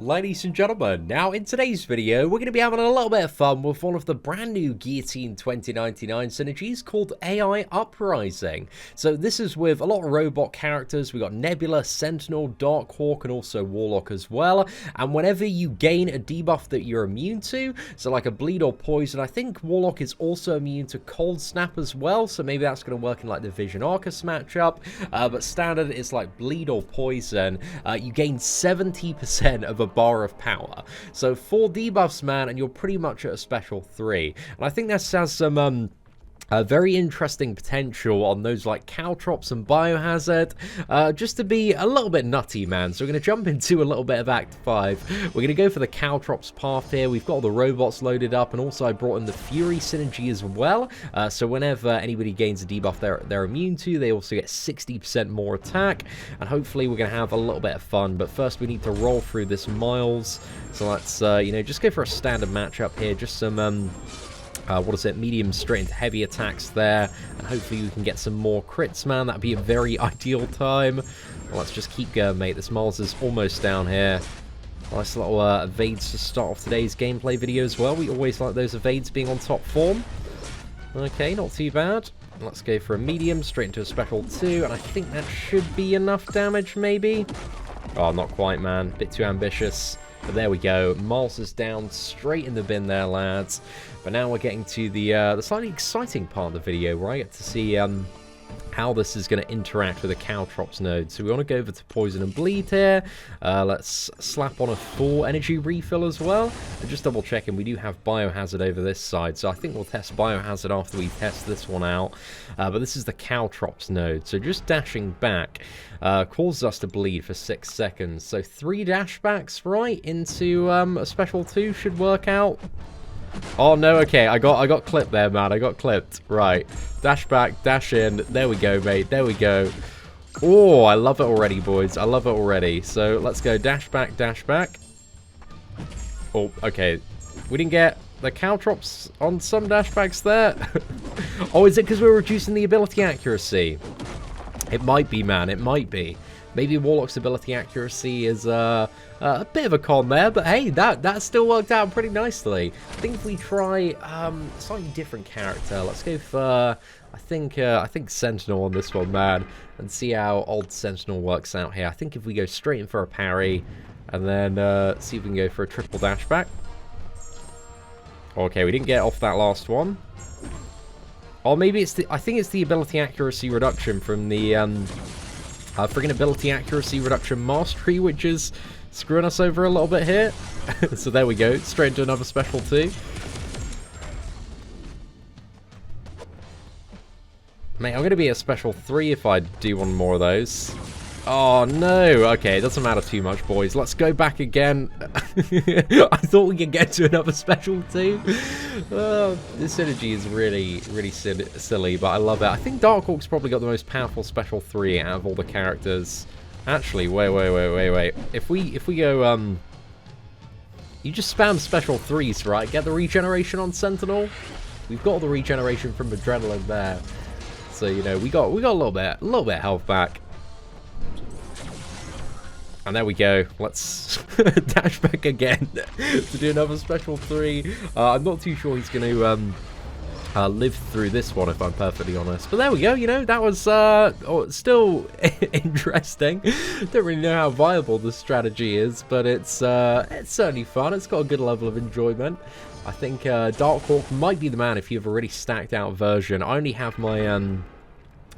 Ladies and gentlemen, now in today's video, we're going to be having a little bit of fun with one of the brand new Guillotine 2099 synergies called A.I Uprising. So this is with a lot of robot characters. We got Nebula, Sentinel, Darkhawk, and also Warlock as well. And whenever you gain a debuff that you're immune to, so like a bleed or poison, I think Warlock is also immune to cold snap as well. So maybe that's going to work in like the Vision Arcus matchup. But standard is like bleed or poison. You gain 70% of a bar of power. So 4 debuffs, man, and you're pretty much at a special 3. And I think this has some very interesting potential on those like Caltrops and Biohazard, just to be a little bit nutty, man. So we're going to jump into a little bit of Act 5. We're going to go for the Caltrops path here. We've got all the robots loaded up, and also I brought in the Fury synergy as well. So whenever anybody gains a debuff they're immune to, they also get 60% more attack, and hopefully we're going to have a little bit of fun. But first we need to roll through this miles. So let's, just go for a standard matchup here. Just some, medium straight into heavy attacks there, and hopefully we can get some more crits, man. That'd be a very ideal time. Well, let's just keep going, mate. This Miles is almost down here. Nice little evades to start off today's gameplay video as well. We always like those evades being on top form. Okay, not too bad. Let's go for a medium straight into a special 2, and I think that should be enough damage, maybe. Oh, not quite, man. Bit too ambitious. But there we go. Miles is down straight in the bin there, lads. But now we're getting to the slightly exciting part of the video, where I get to see how this is going to interact with the Caltrops node. So we want to go over to Poison and Bleed here. Let's slap on a full energy refill as well. And just double checking, we do have Biohazard over this side. So I think we'll test Biohazard after we test this one out. But this is the Caltrops node. So just dashing back causes us to bleed for 6 seconds. So 3 dashbacks right into a special 2 should work out. Oh no, okay, I got clipped there, man. I got clipped. Right. Dash back, dash in. There we go, mate. There we go. Oh, I love it already, boys. I love it already. So let's go dash back, dash back. Oh, okay. We didn't get the Caltrops on some dashbacks there. Oh, is it because we're reducing the ability accuracy? It might be, man. It might be. Maybe Warlock's ability accuracy is a bit of a con there, but hey, that still worked out pretty nicely. I think if we try a slightly different character, let's go for I think Sentinel on this one, man, and see how old Sentinel works out here. I think if we go straight in for a parry, and then see if we can go for a triple dashback. Okay, we didn't get off that last one. Or maybe it's I think it's the ability accuracy reduction from the friggin' ability accuracy reduction mastery, which is screwing us over a little bit here. So there we go, straight into another special 2. Mate, I'm going to be a special 3 if I do one more of those. Oh no, okay, it doesn't matter too much, boys. Let's go back again. I thought we could get to another special 2. This synergy is really silly, but I love it. I think Darkhawk's probably got the most powerful special 3 out of all the characters. Actually, wait. If we go, you just spam special 3s, right? Get the regeneration on Sentinel. We've got the regeneration from Adrenaline there. So, you know, we got a little bit of health back. And there we go. Let's dash back again to do another special 3. I'm not too sure he's going to live through this one, if I'm perfectly honest. But there we go. You know, that was still interesting. Don't really know how viable the strategy is, but it's certainly fun. It's got a good level of enjoyment. I think Darkhawk might be the man if you have a really stacked out version. I only have my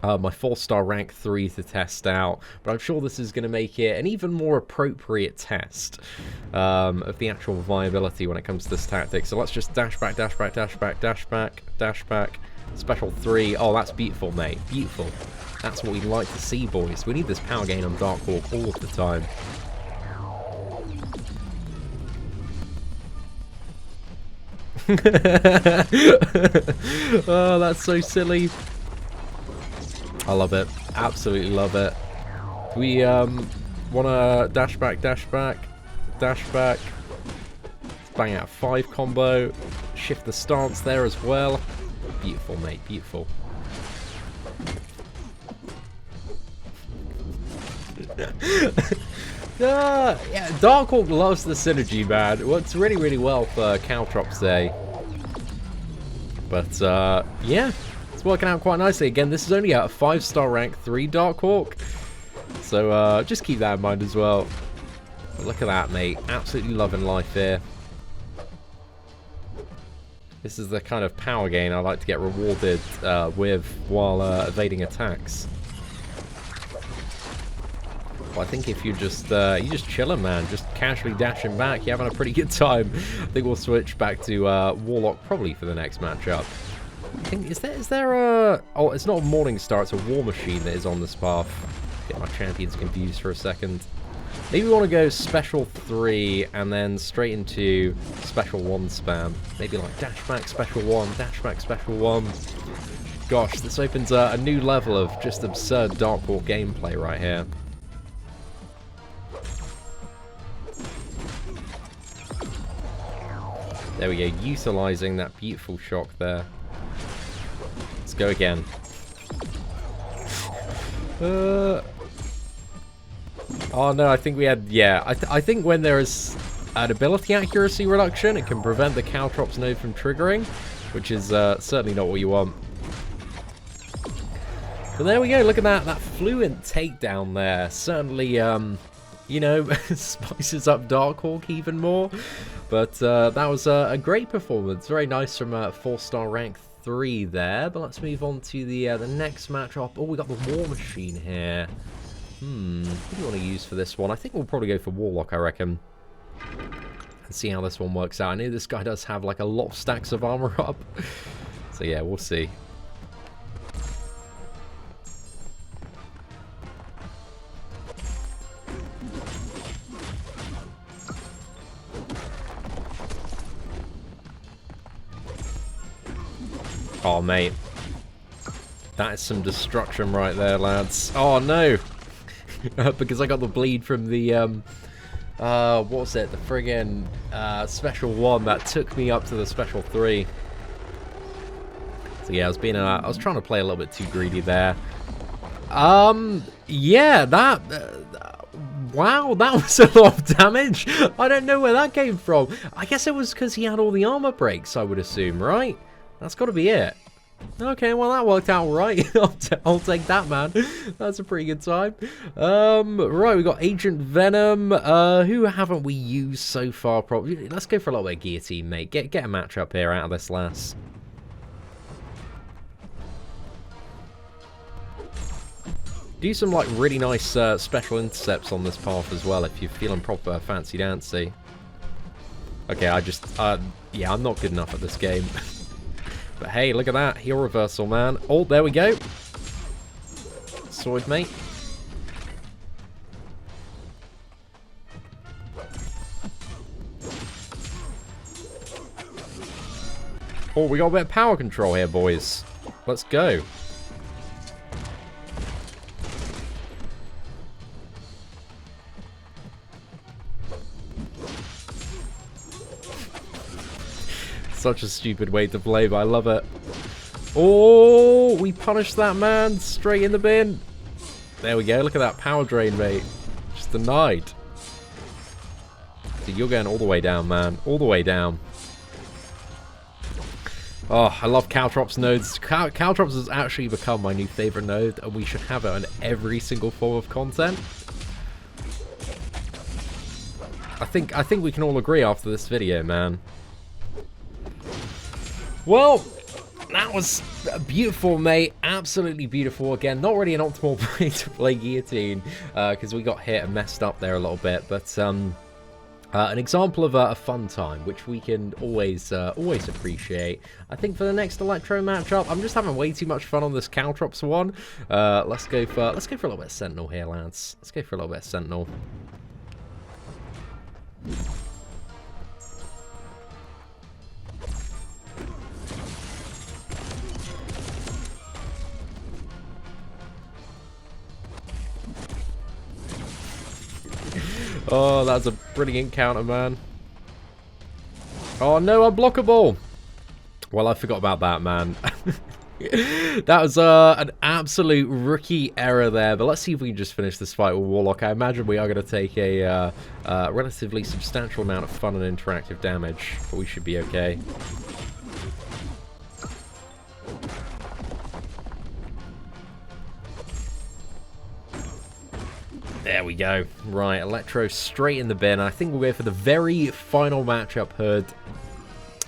my 4-star rank 3 to test out, but I'm sure this is going to make it an even more appropriate test of the actual viability when it comes to this tactic. So let's just dash back, dash back, dash back, dash back, dash back. Special 3. Oh, that's beautiful, mate. Beautiful. That's what we'd like to see, boys. We need this power gain on Darkhawk all of the time. Oh, that's so silly. I love it. Absolutely love it. We want to dash back, dash back, dash back. Bang out 5 combo. Shift the stance there as well. Beautiful, mate. Beautiful. Yeah, Darkhawk loves the synergy, man. Works really, really well for Caltrops there. But, yeah, it's working out quite nicely. Again, this is only a 5-star rank 3 Darkhawk. So, just keep that in mind as well. But look at that, mate. Absolutely loving life here. This is the kind of power gain I like to get rewarded with while evading attacks. Well, I think if you just chilling, man, just casually dashing back, you're having a pretty good time. I think we'll switch back to Warlock probably for the next matchup. I think is there a oh, it's not a Morning Star, it's a War Machine that is on this path. Get my champions confused for a second. Maybe we want to go Special 3 and then straight into Special 1 spam. Maybe like dash back Special 1, dash back Special 1. Gosh, this opens a new level of just absurd Darkhawk gameplay right here. There we go, utilizing that beautiful shock there. Let's go again. Oh no, I think we had, yeah, I think when there is an ability accuracy reduction, it can prevent the Caltrops node from triggering, which is certainly not what you want. But there we go, look at that fluent takedown there. Certainly, you know, spices up Darkhawk even more. But that was a great performance. Very nice from 4-star rank 3 there. But let's move on to the next matchup. Oh, we got the War Machine here. What do you want to use for this one? I think we'll probably go for Warlock, I reckon. And see how this one works out. I know this guy does have like a lot of stacks of armor up. So yeah, we'll see. Oh, mate. That is some destruction right there, lads. Oh, no. Because I got the bleed from the, what was it? The friggin' Special 1 that took me up to the Special 3. So, yeah, I was trying to play a little bit too greedy there. Yeah, wow, that was a lot of damage. I don't know where that came from. I guess it was because he had all the armor breaks, I would assume, right? That's got to be it. Okay, well that worked out right. I'll take that, man. That's a pretty good time. Right, we got Agent Venom. Who haven't we used so far? Probably. Let's go for a little bit of Guillotine, mate. Get a matchup here out of this last. Do some like really nice special intercepts on this path as well if you're feeling proper fancy dancy. Okay, yeah, I'm not good enough at this game. But hey, look at that. Heel reversal, man. Oh, there we go. Sword, mate. Oh, we got a bit of power control here, boys. Let's go. Such a stupid way to play, but I love it. Oh, we punished that man straight in the bin. There we go. Look at that power drain, mate. Just denied. So you're going all the way down, man. All the way down. Oh, I love Caltrops nodes. Caltrops has actually become my new favorite node, and we should have it on every single form of content. I think we can all agree after this video, man. Well, that was beautiful, mate. Absolutely beautiful. Again, not really an optimal way to play Guillotine because we got hit and messed up there a little bit. But an example of a fun time, which we can always appreciate. I think for the next Electro matchup, I'm just having way too much fun on this Caltrops one. Let's go for a little bit of Sentinel here, lads. Let's go for a little bit of Sentinel. Oh, that's a brilliant counter, man. Oh no, unblockable. Well, I forgot about that, man. That was an absolute rookie error there, but let's see if we can just finish this fight with Warlock. I imagine we are going to take a relatively substantial amount of fun and interactive damage, but we should be okay. There we go. Right, Electro straight in the bin. I think we'll go for the very final matchup, Hood.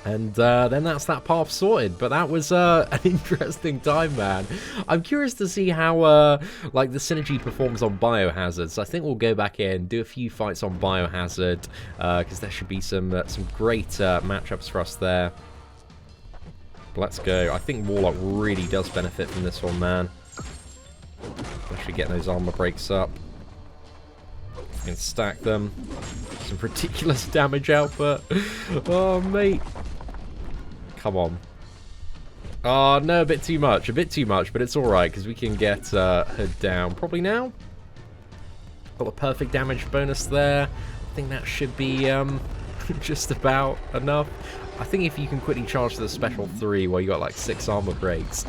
And then that's that path sorted. But that was an interesting time, man. I'm curious to see how like the synergy performs on Biohazard. So I think we'll go back in, do a few fights on Biohazard, because there should be some great matchups for us there. But let's go. I think Warlock really does benefit from this one, man. Especially getting those armor breaks up. Can stack them. Some ridiculous damage output. Oh, mate. Come on. Oh, no, a bit too much, but it's alright, because we can get her down. Probably now. Got a perfect damage bonus there. I think that should be just about enough. I think if you can quickly charge to the special 3 where you got like 6 armor breaks,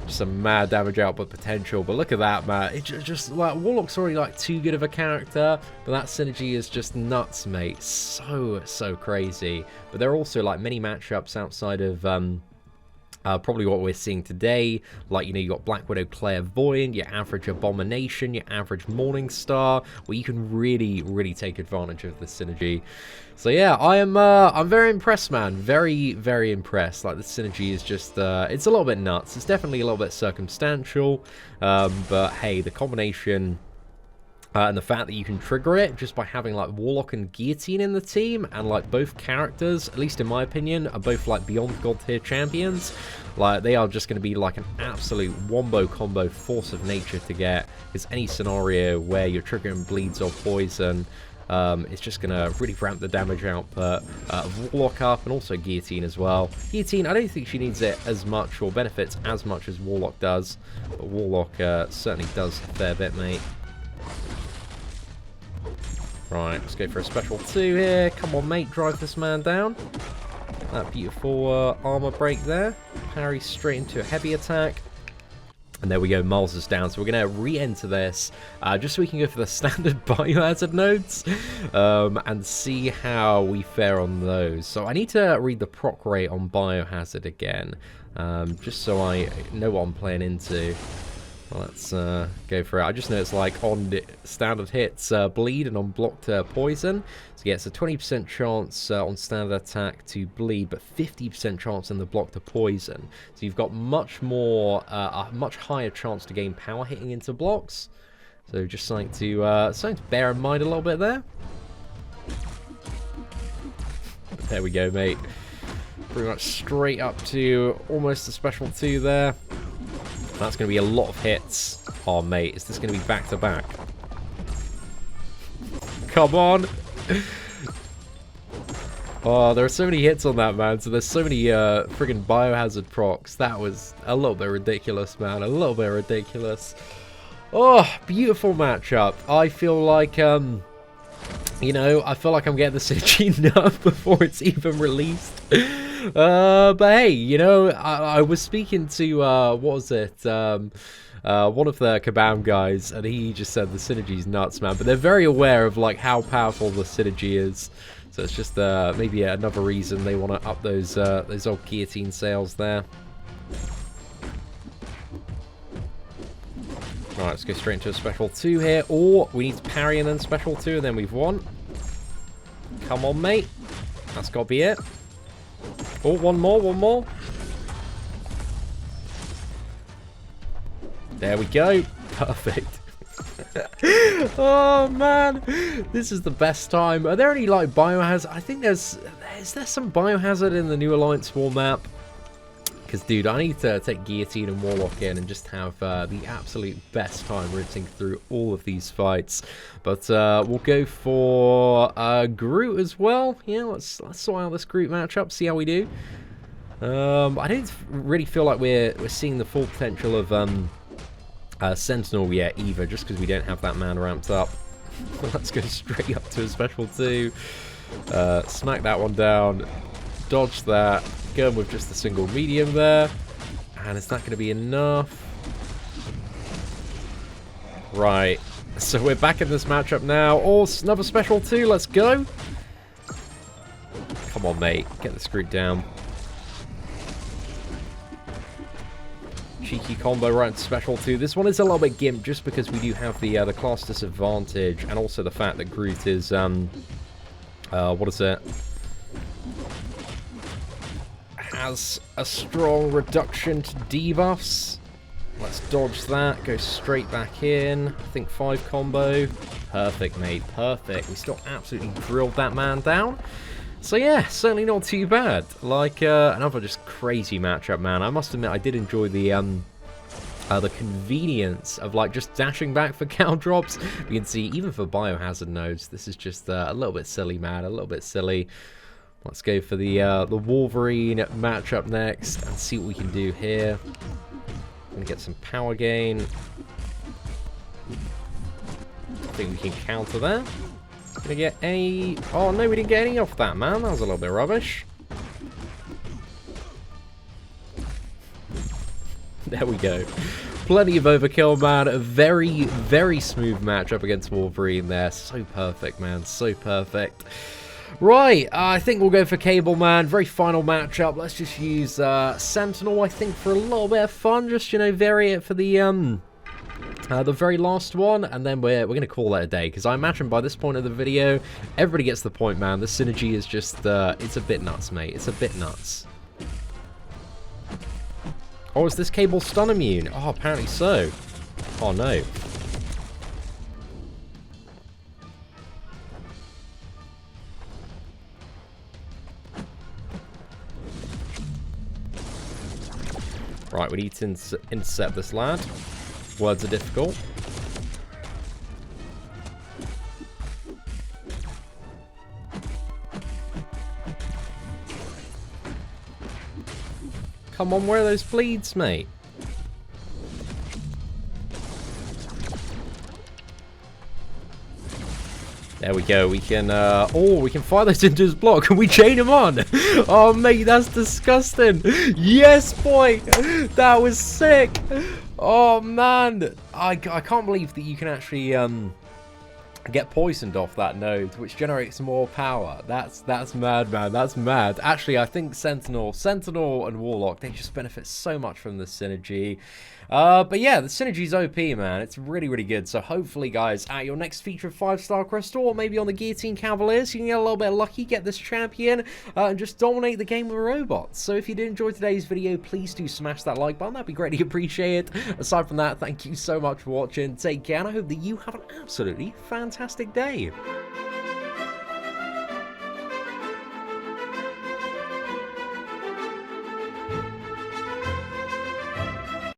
some mad damage output potential. But look at that, man. It just like Warlock's already like too good of a character, but that synergy is just nuts, mate. So crazy. But there are also like many matchups outside of probably what we're seeing today. Like, you know, you got Black Widow Clairvoyant, your average Abomination, your average Morningstar, where you can really take advantage of the synergy. So yeah, I'm very impressed, man. Very impressed. Like, the synergy is just it's a little bit nuts. It's definitely a little bit circumstantial, but hey, the combination and the fact that you can trigger it just by having like Warlock and Guillotine in the team, and like both characters, at least in my opinion, are both like beyond god tier champions. Like, they are just going to be like an absolute wombo combo force of nature to get. Because any scenario where you're triggering bleeds or poison, it's just going to really ramp the damage output of Warlock up, and also Guillotine as well. Guillotine, I don't think she needs it as much or benefits as much as Warlock does, but Warlock certainly does a fair bit, mate. Right, let's go for a special 2 here. Come on, mate, drive this man down. That beautiful armor break there. Parry straight into a heavy attack. And there we go, Miles is down. So we're going to re-enter this, just so we can go for the standard Biohazard nodes, and see how we fare on those. So I need to read the proc rate on Biohazard again, just so I know what I'm playing into. Well, let's go for it. I just know it's like on standard hits bleed and on blocked poison. So yeah, it's a 20% chance on standard attack to bleed, but 50% chance in the block to poison. So you've got much more, a much higher chance to gain power hitting into blocks. So just something to bear in mind a little bit there. There we go, mate. Pretty much straight up to almost a special 2 there. That's going to be a lot of hits. Oh, mate, is this going to be back-to-back? Come on! Oh, there are so many hits on that, man. So there's so many friggin' Biohazard procs. That was a little bit ridiculous, man. A little bit ridiculous. Oh, beautiful matchup. I feel like, you know, I feel like I'm getting the synergy nerf before it's even released. But hey, you know, I was speaking to, what was it, one of the Kabam guys, and he just said the synergy's nuts, man. But they're very aware of, like, how powerful the synergy is. So it's just maybe another reason they want to up those old Guillotine sales there. Right, let's go straight into a special 2 here. Or we need to parry and then special 2, and then we've won. Come on, mate. That's got to be it. Oh, one more. There we go. Perfect. Oh, man. This is the best time. Are there any, like, Biohazard? I think is there some Biohazard in the New Alliance War map? Because, dude, I need to take Guillotine and Warlock in and just have the absolute best time rinsing through all of these fights. But we'll go for Groot as well. Yeah, let's sort out this Groot matchup, see how we do. I don't really feel like we're seeing the full potential of Sentinel yet either, just because we don't have that man ramped up. Let's go straight up to a special 2. Smack that one down. Dodge that. Going with just a single medium there. man, is that going to be enough? Right. So we're back in this matchup now. Oh, another special too. Let's go. Come on, mate. Get the screw down. Cheeky combo right into special 2. This one is a little bit gimp just because we do have the class disadvantage and also the fact that Groot is what is it? Has a strong reduction to debuffs. Let's dodge that. Go straight back in. I think 5 combo. Perfect, mate. Perfect. We still absolutely drilled that man down. So yeah, certainly not too bad. Like another just crazy matchup, man. I must admit, I did enjoy the convenience of like just dashing back for Caltrops. You can see even for Biohazard nodes, this is just a little bit silly, man. A little bit silly. Let's go for the Wolverine matchup next and see what we can do here. Gonna get some power gain. I think we can counter that. Gonna get a... Oh, no, we didn't get any off that, man. That was a little bit rubbish. There we go. Plenty of overkill, man. A very, very smooth matchup against Wolverine there. So perfect, man. So perfect. Right, I think we'll go for Cable, man. Very final matchup. Let's just use Sentinel, I think, for a little bit of fun. Just, you know, vary it for the very last one, and then we're going to call it a day, because I imagine by this point of the video, everybody gets the point, man. The synergy is just, it's a bit nuts, mate. It's a bit nuts. Oh, is this Cable stun immune? Oh, apparently so. Oh, no. Right, we need to intercept this lad. Words are difficult. Come on, where are those bleeds, mate? There we go. We can, oh, we can fire those into his block. Can we chain him on? Oh, mate, that's disgusting. Yes, boy. That was sick. Oh, man. I can't believe that you can actually, get poisoned off that node, which generates more power. That's mad, man. That's mad. Actually, I think Sentinel and Warlock, they just benefit so much from this synergy. But yeah, the synergy's OP, man. It's really, really good. So hopefully, guys, at your next feature of 5-star crystal, or maybe on the Guillotine Cavaliers, you can get a little bit lucky, get this champion, and just dominate the game with robots. So if you did enjoy today's video, please do smash that like button. That'd be greatly appreciated. Aside from that, thank you so much for watching. Take care, and I hope that you have an absolutely fantastic day.